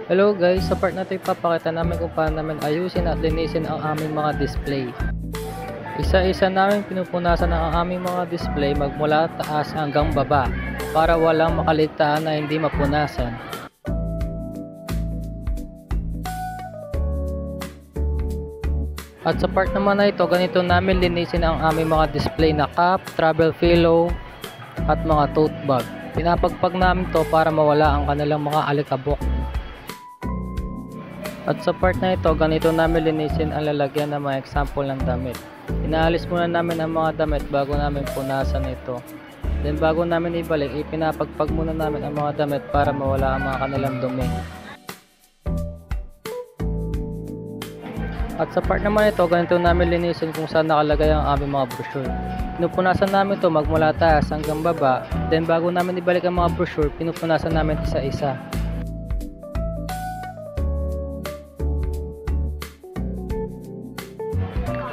Hello guys, sa part na ito ipapakita namin kung paano namin ayusin at linisin ang aming mga display. Isa-isa namin pinupunasan ang aming mga display magmula taas hanggang baba para walang makaligtaan na hindi mapunasan. At sa part naman na ito, ganito namin linisin ang aming mga display na cup, travel pillow at mga tote bag. Pinapagpag namin to para mawala ang kanilang mga alikabok. At sa part na ito, ganito namin linisin ang lalagyan ng mga example ng damit. Inaalis muna namin ang mga damit bago namin punasan ito. Then bago namin ibalik, ipinapagpag muna namin ang mga damit para mawala ang mga kanilang dumi. At sa part naman ito, ganito namin linisin kung saan nakalagay ang aming mga brochure. Pinupunasan namin ito magmula taas hanggang baba. Then bago namin ibalik ang mga brochure, pinupunasan namin isa-isa.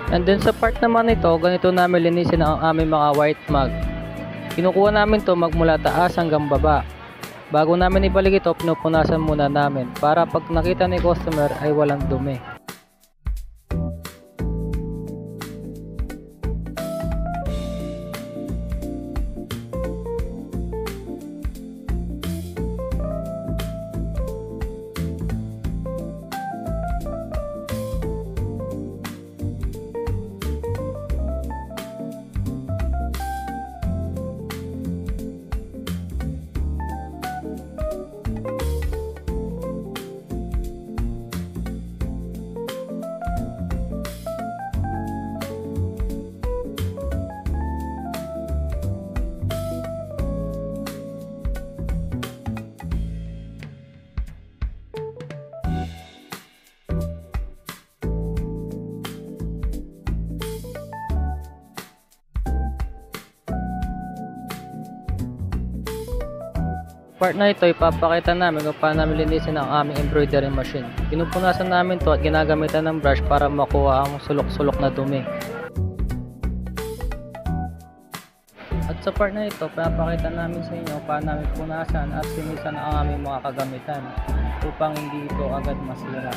And then sa part naman nito, ganito namin linisin ang aming mga white mug. Kinukuha namin to magmula taas hanggang baba. Bago namin ibalik ito, pinupunasan muna namin para pag nakita ni customer ay walang dumi. Part na ito, ipapakita namin kung paano namin linisin ang aming embroidery machine. Pinupunasan namin to at ginagamitan ng brush para makuha ang sulok-sulok na dumi. At sa part na ito, pinapakita namin sa inyo paano namin punasan at linisan ang aming mga kagamitan upang hindi ito agad masira.